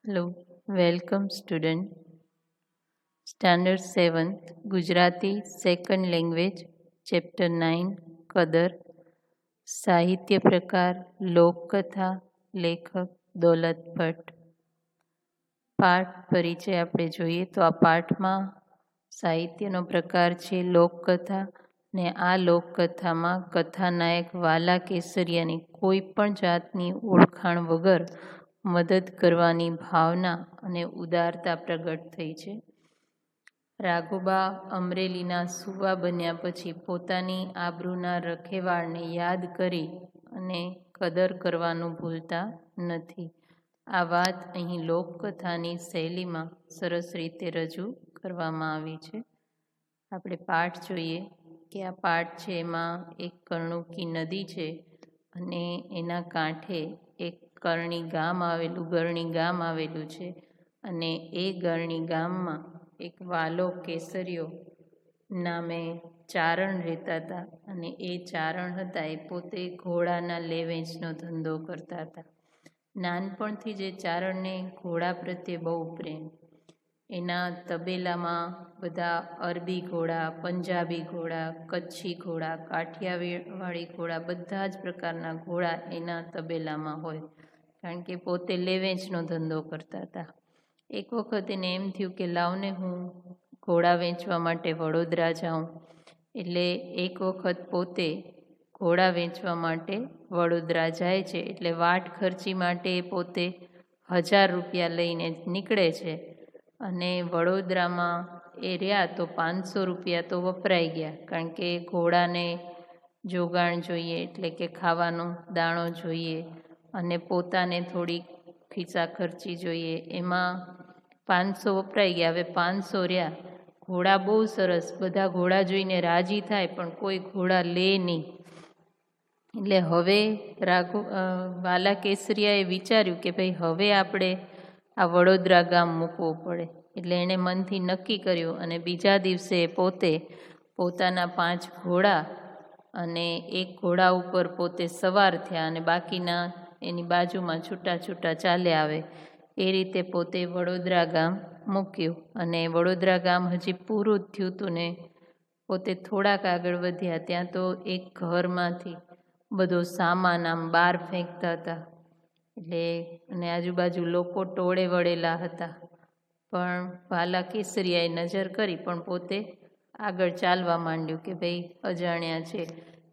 Hello, welcome student. Standard 7th, Gujarati Second Language, Chapter 9, કદર, સાહિત્ય પ્રકાર, લોકકથા, લેખક દોલત ભટ્ટ. પાઠ પરિચય આપણે જોઈએ તો આ પાઠમાં સાહિત્યનો પ્રકાર છે લોકકથા ને આ લોકકથામાં કથાનાયક વાલા કેસરિયાની કોઈ પણ જાતની ઓળખાણ વગર મદદ કરવાની ભાવના અને ઉદારતા પ્રગટ થઈ છે. રાઘોબા અમરેલીના સુવા બન્યા પછી પોતાની આબરૂના રખેવાળને યાદ કરી અને કદર કરવાનું ભૂલતા નથી. આ વાત અહીં લોકકથાની શૈલીમાં સરસ રીતે રજૂ કરવામાં આવી છે. આપણે પાઠ જોઈએ કે આ પાઠ છે એમાં એક કર્ણુકી નદી છે અને એના કાંઠે એક ગરણી ગામ આવેલું છે અને એ ગરણી ગામમાં એક વાલો કેસરીયો નામે ચારણ રહેતા હતા અને એ ચારણ હતા એ પોતે ઘોડાના લે વેચનો ધંધો કરતા હતા. નાનપણથી જે ચારણને ઘોડા પ્રત્યે બહુ પ્રેમ. એના તબેલામાં બધા અરબી ઘોડા, પંજાબી ઘોડા, કચ્છી ઘોડા, કાઠિયાવાડી ઘોડા બધા જ પ્રકારના ઘોડા એના તબેલામાં હોય, કારણ કે પોતે લે વેચનો ધંધો કરતા હતા. એક વખત એને એમ થયું કે લાવને હું ઘોડા વેચવા માટે વડોદરા જાઉં. એટલે એક વખત પોતે ઘોડા વેચવા માટે વડોદરા જાય છે. એટલે વાટ ખર્ચી માટે પોતે 1000 રૂપિયા લઈને નીકળે છે અને વડોદરામાં એ રહ્યા તો 500 રૂપિયા તો વપરાઈ ગયા, કારણ કે ઘોડાને જોગાણ જોઈએ, એટલે કે ખાવાનો દાણો જોઈએ અને પોતાને થોડી ખિસ્સા ખર્ચી જોઈએ. એમાં 500 વપરાઈ ગયા. હવે 500 રહ્યા. ઘોડા બહુ સરસ, બધા ઘોડા જોઈને રાજી થાય, પણ કોઈ ઘોડા લે નહીં. એટલે હવે વાલા કેસરિયાએ વિચાર્યું કે ભાઈ હવે આપણે આ વડોદરા ગામ મૂકવું પડે. એટલે એણે મનથી નક્કી કર્યું અને બીજા દિવસે પોતે પોતાના 5 ઘોડા અને એક ઘોડા ઉપર પોતે સવાર થયા અને બાકીના એની બાજુમાં છૂટા છૂટા ચાલ્યા આવે. એ રીતે પોતે વડોદરા ગામ મૂક્યું અને વડોદરા ગામ હજી પૂરું જ થયું હતું ને પોતે થોડાક આગળ વધ્યા ત્યાં તો એક ઘરમાંથી બધો સામાન આમ બહાર ફેંકતા હતા. એટલે અને આજુબાજુ લોકો ટોળે વળેલા હતા. પણ વાલા કેસરિયાએ નજર કરી પણ પોતે આગળ ચાલવા માંડ્યું કે ભાઈ અજાણ્યા છે.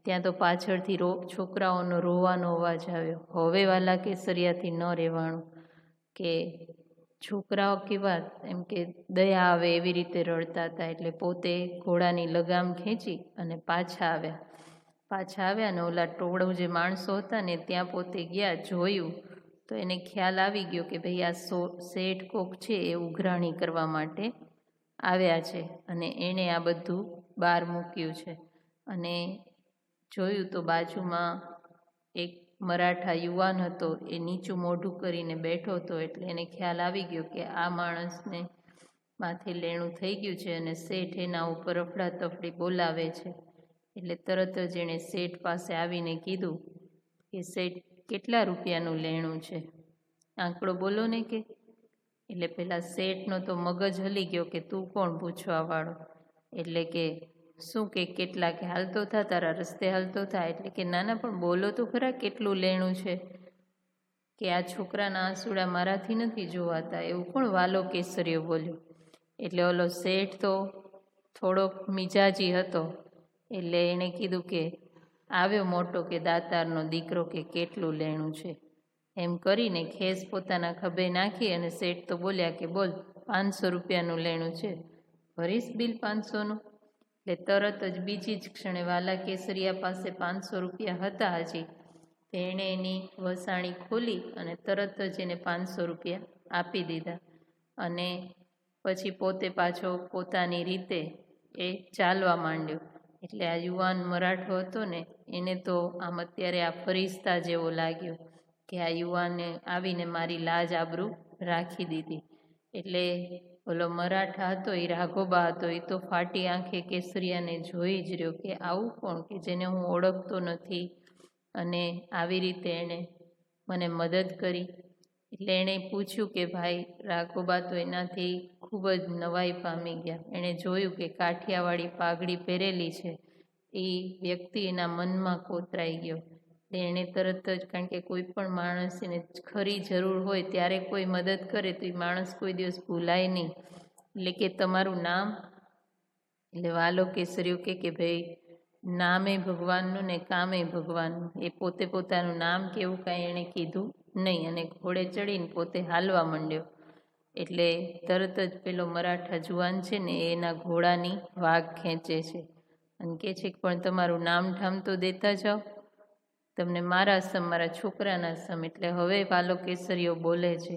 ત્યાં તો પાછળથી છોકરાઓનો રોવાનો અવાજ આવ્યો. હવે વાલા કેસરિયાથી ન રહેવાણું, કે છોકરાઓ કેવા એમ કે દયા આવે એવી રીતે રડતા હતા. એટલે પોતે ઘોડાની લગામ ખેંચી અને પાછા આવ્યા અને ઓલા ટોળું જે માણસો હતા ને ત્યાં પોતે ગયા. જોયું તો એને ખ્યાલ આવી ગયો કે ભાઈ આ શેઠ કોક છે એ ઉઘરાણી કરવા માટે આવ્યા છે અને એણે આ બધું બહાર મૂક્યું છે. અને જોયું તો બાજુમાં એક મરાઠા યુવાન હતો, એ નીચું મોઢું કરીને બેઠો હતો. એટલે એને ખ્યાલ આવી ગયો કે આ માણસને માથે લેણું થઈ ગયું છે અને શેઠ એના ઉપર અફડાતફડી બોલાવે છે. એટલે તરત જ એણે શેઠ પાસે આવીને કીધું કે શેઠ કેટલા રૂપિયાનું લેણું છે, આંકડો બોલો ને કે. એટલે પેલા શેઠનો તો મગજ હલી ગયો કે તું કોણ પૂછવા વાળો. એટલે કે શું કે કેટલા, કે હાલતો થા, તારા રસ્તે હાલતો થા. એટલે કે નાના પણ બોલો તો ખરા કેટલું લેણું છે. કે આ છોકરાના આંસુડા મારાથી નથી જોવાતા, એવું પણ વાલો કેસરીયો બોલ્યો. એટલે ઓલો શેઠ તો થોડોક મિજાજી હતો. એટલે એણે કીધું કે આવ્યો મોટો કે દાતારનો દીકરો, કે કેટલું લેણું છે. એમ કરીને ખેસ પોતાના ખભે નાખી અને શેઠ તો બોલ્યા કે બોલ 500 રૂપિયાનું લેણું છે, ભરીશ બિલ 500નું. એટલે તરત જ બીજી જ ક્ષણે વાલા કેસરિયા પાસે 500 રૂપિયા હતા હજી. એણે એની વસાણી ખોલી અને તરત જ એને 500 રૂપિયા આપી દીધા અને પછી પોતે પાછો પોતાની રીતે એ ચાલવા માંડ્યો. એટલે આ યુવાન મરાઠો હતો ને એને તો આમ અત્યારે આ ફરિશ્તા જેવો લાગ્યો કે આ યુવાને આવીને મારી લાજ આબરૂ રાખી દીધી. એટલે ઓલો મરાઠા હતો એ રાઘોબા હતો, એ તો ફાટી આંખે કેસરિયાને જોઈ જ રહ્યો કે આવું કોણ કે જેને હું ઓળખતો નથી અને આવી રીતે એણે મને મદદ કરી. એટલે એણે પૂછ્યું કે ભાઈ રાઘોબા તો એનાથી ખૂબ જ નવાઈ પામી ગયા. એણે જોયું કે કાઠિયાવાડી પાઘડી પહેરેલી છે એ વ્યક્તિ એના મનમાં કોતરાઈ ગયો. એણે તરત જ, કારણ કે કોઈ પણ માણસને ખરી જરૂર હોય ત્યારે કોઈ મદદ કરે તો એ માણસ કોઈ દિવસ ભૂલાય નહીં. એટલે કે તમારું નામ, એટલે વાલો કેસરીઓ કે ભાઈ નામે ભગવાનનું ને કામે ભગવાનનું. એ પોતે પોતાનું નામ કે એવું કાંઈ એણે કીધું નહીં અને ઘોડે ચડીને પોતે હાલવા માંડ્યો. એટલે તરત જ પેલો મરાઠા જુવાન છે ને એના ઘોડાની વાગ ખેંચે છે અને કહે છે કે પણ તમારું નામ ઠામ તો દેતા જાઓ, તમને મારા સમ, મારા છોકરાના સમ. એટલે હવે વાલો કેસરીઓ બોલે છે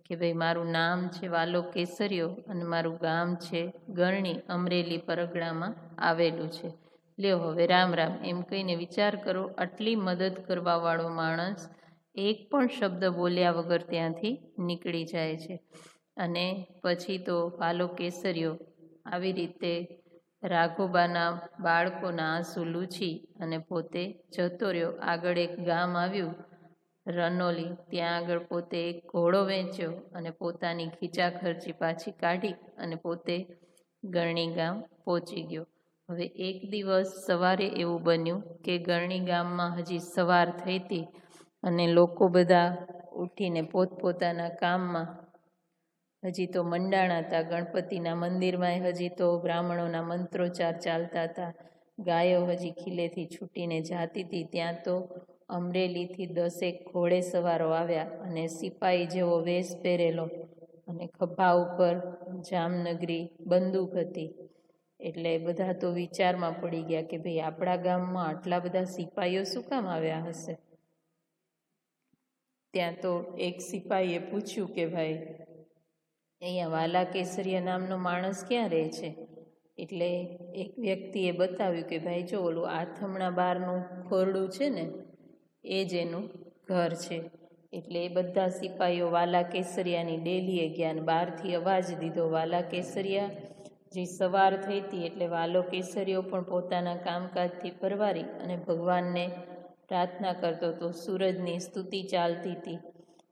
કે ભાઈ મારું નામ છે વાલો કેસરીઓ અને મારું ગામ છે ગરણી, અમરેલી પરગણામાં આવેલું છે. લ્યો હવે રામ રામ એમ કહીને વિચાર કરો, આટલી મદદ કરવાવાળો માણસ એક પણ શબ્દ બોલ્યા વગર ત્યાંથી નીકળી જાય છે. અને પછી તો વાલો કેસરીઓ આવી રીતે રાઘોબાના બાળકોના આંસુ લૂછી અને પોતે જતો રહ્યો. આગળ એક ગામ આવ્યું રનોલી, ત્યાં આગળ પોતે એક ઘોડો વેચ્યો અને પોતાની ખીચાખર્ચી પાછી કાઢી અને પોતે ગરણી ગામ પહોંચી ગયો. હવે એક દિવસ સવારે એવું બન્યું કે ગરણી ગામમાં હજી સવાર થઈ હતી અને લોકો બધા ઉઠીને પોતપોતાના કામમાં હજી તો મંડાણા હતા. ગણપતિના મંદિરમાં હજી તો બ્રાહ્મણોના મંત્રોચ્ચાર ચાલતા હતા. ગાયો હજી ખીલેથી છૂટીને જાતી હતી. ત્યાં તો અમરેલીથી 10 ઘોડે સવારો આવ્યા અને સિપાઈ જેવો વેશ પહેરેલો અને ખભા ઉપર જામનગરી બંદૂક હતી. એટલે બધા તો વિચારમાં પડી ગયા કે ભાઈ આપણા ગામમાં આટલા બધા સિપાઈઓ શું કામ આવ્યા હશે. ત્યાં તો એક સિપાહીએ પૂછ્યું કે ભાઈ અહીંયા વાલા કેસરીયા નામનો માણસ ક્યાં રહે છે? એટલે એક વ્યક્તિએ બતાવ્યું કે ભાઈ જો ઓલું આથમણા બારનું ખોરડું છે ને એ જ એનું ઘર છે. એટલે એ બધા સિપાહીઓ વાલા કેસરિયાની ડેલીએ ગયા અને બહારથી અવાજ દીધો, વાલા કેસરિયા. જે સવાર થઈ હતી એટલે વાલો કેસરીઓ પણ પોતાના કામકાજથી પરવારી અને ભગવાનને પ્રાર્થના કરતો હતો. સૂરજની સ્તુતિ ચાલતી હતી.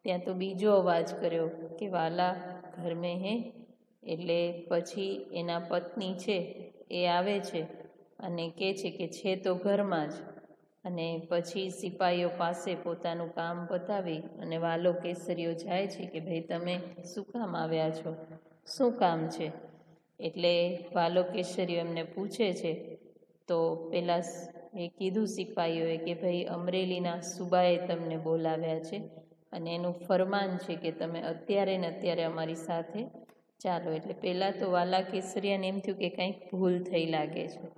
ત્યાં તો બીજો અવાજ કર્યો કે વાલા ઘર મેં હે. એટલે પછી એના પત્ની છે એ આવે છે અને કહે છે કે છે તો ઘરમાં જ. અને પછી સિપાહીઓ પાસે પોતાનું કામ પતાવી અને વાલો કેસરીઓ જાય છે કે ભાઈ તમે શું કામ આવ્યા છો, શું કામ છે? એટલે વાલો કેસરીઓ એમને પૂછે છે. તો પેલા એ કીધું સિપાહીઓએ કે ભાઈ અમરેલીના સુબાએ તમને બોલાવ્યા છે અને એનું ફરમાન છે કે તમે અત્યારે ને અત્યારે અમારી સાથે ચાલો. એટલે પહેલાં તો વાલા કેસરિયાને એમ થયું કે કંઈક ભૂલ થઈ લાગે છે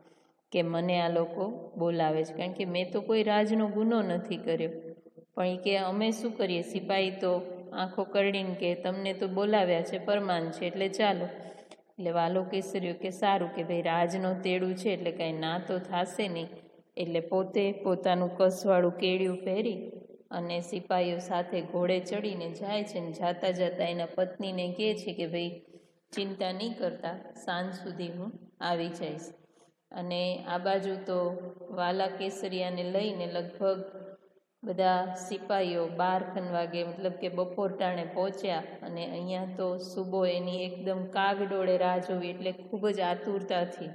કે મને આ લોકો બોલાવે છે, કારણ કે મેં તો કોઈ રાજનો ગુનો નથી કર્યો. પણ એ કે અમે શું કરીએ, સિપાહી તો આંખો કરડીને કે તમને તો બોલાવ્યા છે, ફરમાન છે એટલે ચાલો. એટલે વાલો કેસરીઓ કે સારું કે ભાઈ રાજનો તેડું છે એટલે કાંઈ ના તો થશે નહીં. એટલે પોતે પોતાનું કસવાળું કેડિયું પહેરી અને સિપાહીઓ સાથે ઘોડે ચડીને જાય છે. ને જાતા જતાં એના પત્નીને કહે છે કે ભાઈ ચિંતા નહીં કરતા, સાંજ સુધી હું આવી જઈશ. અને આ બાજુ તો વાલા કેસરિયાને લઈને લગભગ બધા સિપાહીઓ 12 વાગે મતલબ કે બપોર ટાણે પહોંચ્યા. અને અહીંયા તો સુબો એની એકદમ કાગડોળે રાહ જોવી, એટલે ખૂબ જ આતુરતાથી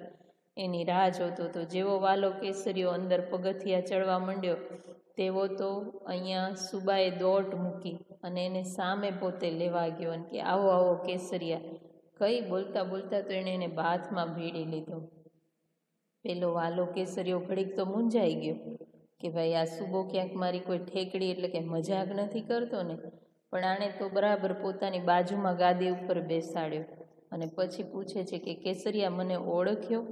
એની રાહ જોતો હતો. જેવો વાલો કેસરીઓ અંદર પગથિયા ચડવા માંડ્યો તેવો તો અહીંયા સુબાએ દોટ મૂકી અને એને સામે પોતે લેવા ગયો અને કે આવો આવો કેસરિયા કઈ બોલતા બોલતા તો એને બાથમાં ભીડી લીધો. પેલો વાલો કેસરીઓ ઘડીક તો મૂંઝાઈ ગયો કે ભાઈ આ સુબો ક્યાંક મારી કોઈ ઠેકડી એટલે કે મજાક નથી કરતો ને. પણ આણે તો બરાબર પોતાની બાજુમાં ગાદી ઉપર બેસાડ્યો અને પછી પૂછે છે કે કેસરિયા મને ઓળખ્યો?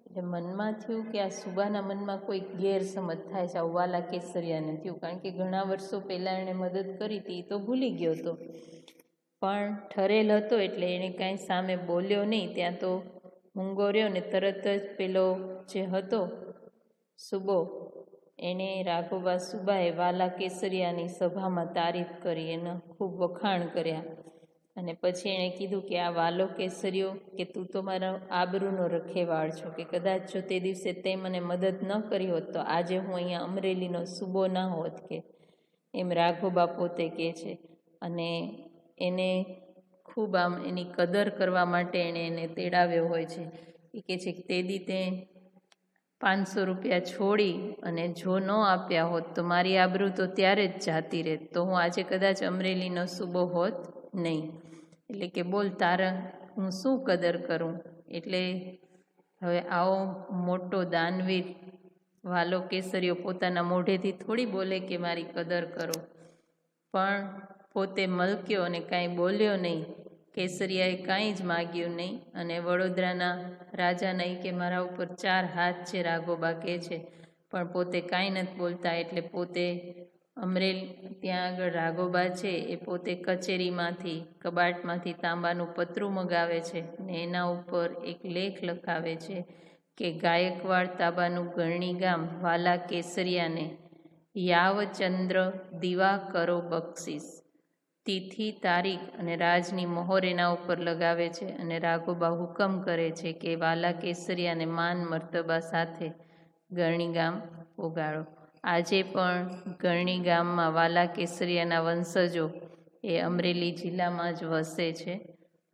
એટલે મનમાં થયું કે આ સુબાના મનમાં કોઈ ગેરસમજ થાય છે. આવું વાલા કેસરિયાને થયું, કારણ કે ઘણા વર્ષો પહેલાં એણે મદદ કરી હતી તો ભૂલી ગયો હતો, પણ ઠરેલ હતો એટલે એણે કાંઈ સામે બોલ્યો નહીં. ત્યાં તો મૂંગો રહ્યો ને તરત જ પેલો જે હતો સુબો એણે રાઘોબા સુબાએ વાલા કેસરિયાની સભામાં તારીફ કરી, એના ખૂબ વખાણ કર્યા. અને પછી એણે કીધું કે આ વાલો કેસરીઓ કે તું તો મારા આબરૂનો રખેવાળ છો, કે કદાચ જો તે દિવસે તે મને મદદ ન કરી હોત તો આજે હું અહીંયા અમરેલીનો સુબો ના હોત. કે એમ રાઘોબા પોતે કહે છે. અને એને ખૂબ આમ એની કદર કરવા માટે એને તેડાવ્યો હોય છે. એ કહે છે કે તે દી તે 500 રૂપિયા છોડી અને જો ન આપ્યા હોત તો મારી આબરૂ તો ત્યારે જ જાતી રહેત, તો હું આજે કદાચ અમરેલીનો સૂબો હોત નહીં. એટલે કે બોલ તારા હું શું કદર કરું. એટલે હવે આવો મોટો દાનવીર વાલો કેસરીયો પોતાના મોઢેથી થોડી બોલે કે મારી કદર કરો, પણ પોતે મલક્યો અને કાંઈ બોલ્યો નહીં. કેસરિયાએ કાંઈ જ માગ્યું નહીં અને વડોદરાના રાજાને કે મારા ઉપર 4 હાથ છે રાઘોબા કહે છે, પણ પોતે કાંઈ નથી બોલતા. એટલે પોતે અમરેલી ત્યાં આગળ રાઘોબા છે એ પોતે કચેરીમાંથી કબાટમાંથી તાંબાનું પતરું મગાવે છે ને એના ઉપર એક લેખ લખાવે છે કે ગાયકવાડ તાબાનું ગરણી ગામ વાલા કેસરિયાને યાવચંદ્ર દીવા કરો બક્ષિસ. તિથિ તારીખ અને રાજની મહોર એના ઉપર લગાવે છે અને રાઘોબા હુકમ કરે છે કે વાલા કેસરિયાને માન મર્તબા સાથે ગરણી ગામ પોગાડો. આજે પણ ગરણી ગામમાં વાલા કેસરિયાના વંશજો એ અમરેલી જિલ્લામાં જ વસે છે.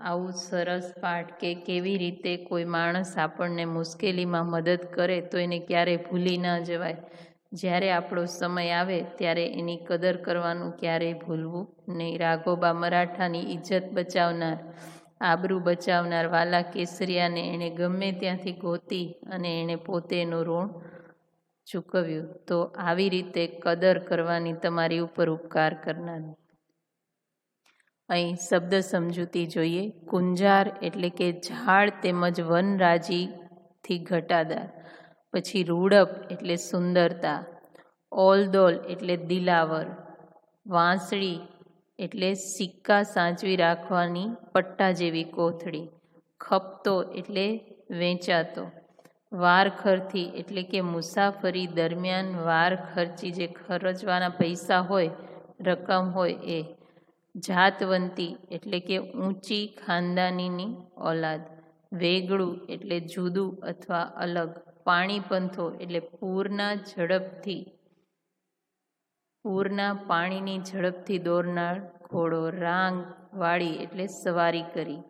આવું સરસ પાઠ કે કેવી રીતે કોઈ માણસ આપણને મુશ્કેલીમાં મદદ કરે તો એને ક્યારેય ભૂલી ન જવાય. જ્યારે આપણો સમય આવે ત્યારે એની કદર કરવાનું ક્યારેય ભૂલવું નહીં. રાઘોબા મરાઠાની ઇજ્જત બચાવનાર, આબરૂ બચાવનાર વાલા કેસરિયાને એણે ગમે ત્યાંથી ગોતી અને એણે પોતે એનું ઋણ ચૂકવ્યું. તો આવી રીતે કદર કરવાની તમારી ઉપર ઉપકાર કરનારની. અહીં શબ્દ સમજૂતી જોઈએ. કુંજાર એટલે કે ઝાડ તેમજ વનરાજીથી ઘટાદાર. પછી રૂડપ એટલે સુંદરતા. ઓલદોલ એટલે દિલાવર. વાંસળી એટલે સિક્કા સાચવી રાખવાની પટ્ટા જેવી કોથળી. ખપતો એટલે વેચાતો. વારખર્થી એટલે કે મુસાફરી દરમિયાન વાર ખર્ચી જે ખર્ચવાના પૈસા હોય, રકમ હોય એ. જાતવંતી એટલે કે ઊંચી ખાનદાનીની ઓલાદ. વેગળું એટલે જુદું અથવા અલગ. પાણીપંથો એટલે પૂરના પાણીની ઝડપથી દોરનાર ઘોડો. રાંગ વાળી એટલે સવારી કરી.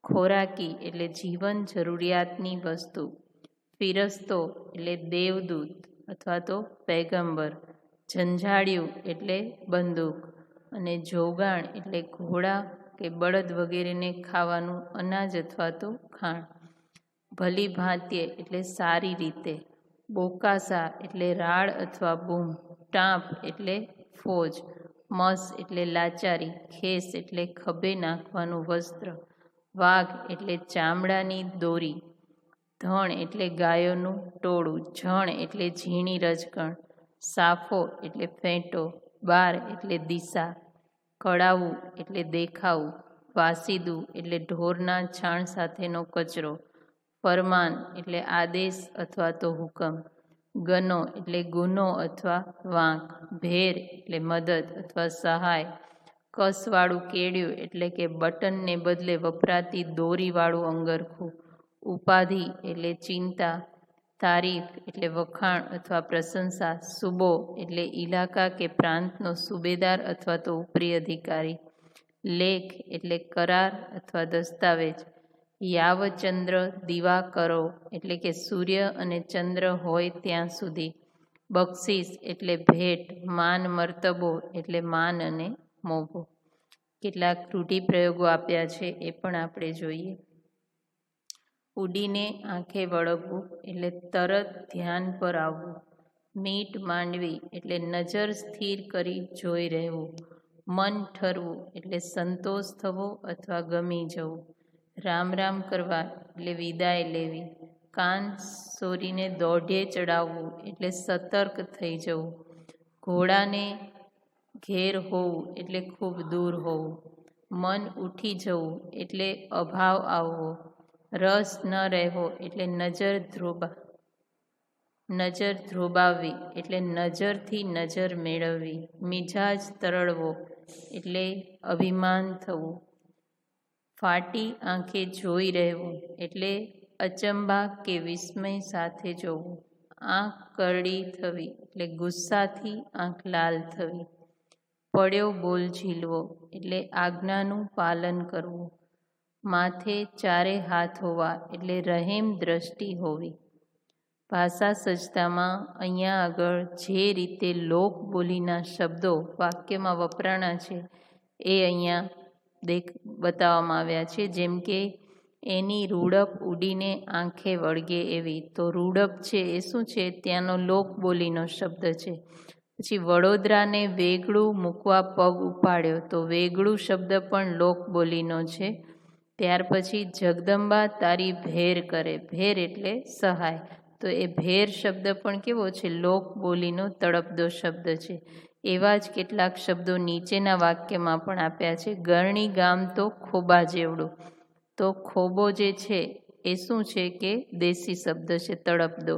ખોરાકી એટલે જીવન જરૂરિયાતની વસ્તુ. ફિરસ્તો એટલે દેવદૂત અથવા તો પૈગંબર. ઝંઝાળિયું એટલે બંદૂક. અને જોગાણ એટલે ઘોડા કે બળદ વગેરેને ખાવાનું અનાજ અથવા તો ખાણ. ભલી ભાંત્યે એટલે સારી રીતે. બોકાસા એટલે રાડ અથવા બૂમ. ટાંપ એટલે ફોજ. મસ એટલે લાચારી. ખેસ એટલે ખભે નાખવાનું વસ્ત્ર. વાઘ એટલે ચામડાની દોરી. ધણ એટલે ગાયોનું ટોળું. ઝણ એટલે ઝીણી રજકણ. સાફો એટલે ફેંટો. બાર એટલે દિશા. કળાવું એટલે દેખાવું. વાસીદું એટલે ઢોરના છાણ સાથેનો કચરો. ફરમાન એટલે આદેશ અથવા તો હુકમ. ગનો એટલે ગુનો અથવા વાંક. ભેર એટલે મદદ અથવા સહાય. કસવાળું કેડિયું એટલે કે બટનને બદલે વપરાતી દોરીવાળું અંગરખું. ઉપાધિ એટલે ચિંતા. તારીફ એટલે વખાણ અથવા પ્રશંસા. સૂબો એટલે ઇલાકા કે પ્રાંતનો સુબેદાર અથવા તો ઉપરી અધિકારી. લેખ એટલે કરાર અથવા દસ્તાવેજ. યાવચંદ્ર દીવા કરો એટલે કે સૂર્ય અને ચંદ્ર હોય ત્યાં સુધી. બક્ષિસ એટલે ભેટ. માન મર્તબો એટલે માન અને મોભો. કેટલાક રૂઢિપ્રયોગો આપ્યા છે એ પણ આપણે જોઈએ. ઉડીને આંખે વળગવું એટલે તરત ધ્યાન પર આવવું. મીટ માંડવી એટલે નજર સ્થિર કરી જોઈ રહેવું. મન ઠરવું એટલે સંતોષ થવો અથવા ગમી જવું. રામ રામ કરવા એટલે વિદાય લેવી. કાન સોરીને દોઢે ચડાવવું એટલે સતર્ક થઈ જવું. ઘોડાને ઘેર હોવું એટલે ખૂબ દૂર હોવું. મન ઉઠી જવું એટલે અભાવ આવવો. રસ ન રહેવો એટલે નજર ધ્રોબાવવી એટલે નજરથી નજર મેળવવી. મિજાજ તરળવો એટલે અભિમાન થવું. ફાટી આંખે જોઈ રહેવું એટલે અચંબા કે વિસ્મય સાથે જોવું. આંખ કરડી થવી એટલે ગુસ્સાથી આંખ લાલ થવી. પડ્યો બોલ ઝીલવો એટલે આજ્ઞાનું પાલન કરવું. માથે ચારે હાથ હોવા એટલે રહેમ દ્રષ્ટિ હોવી. ભાષા સજ્જતામાં અહીંયા આગળ જે રીતે લોક બોલીના શબ્દો વાક્યમાં વપરાણા છે એ અહીંયા બતાવવામાં આવ્યા છે. જેમ કે એની રૂડપ ઉડીને આંખે વળગે એવી. તો રૂડપ છે એ શું છે? ત્યાંનો લોક બોલીનો શબ્દ છે. પછી વડોદરાને વેગળું મૂકવા પગ ઉપાડ્યો, તો વેગળું શબ્દ પણ લોક બોલીનો છે. ત્યાર પછી જગદંબા તારી ભેર કરે, ભેર એટલે સહાય, તો એ ભેર શબ્દ પણ કેવો છે? લોક બોલીનો તળપદો શબ્દ છે. એવા જ કેટલાક શબ્દો નીચેના વાક્યમાં પણ આપ્યા છે. ગરણી ગામ તો ખોબા જેવડું, તો ખોબો જે છે એ શું છે કે દેશી શબ્દ છે, તળપદો.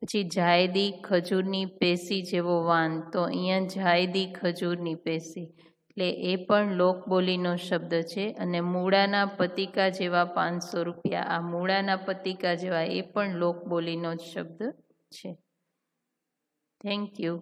પછી જાયદી ખજૂરની પેશી જેવો વાન, તો અહીંયા જાયદી ખજૂરની પેશી એટલે એ પણ લોક બોલીનો શબ્દ છે. અને મૂળાના પતિકા જેવા 500 રૂપિયા, આ મૂળાના પતિકા જેવા એ પણ લોક બોલીનો જ શબ્દ છે. Thank you.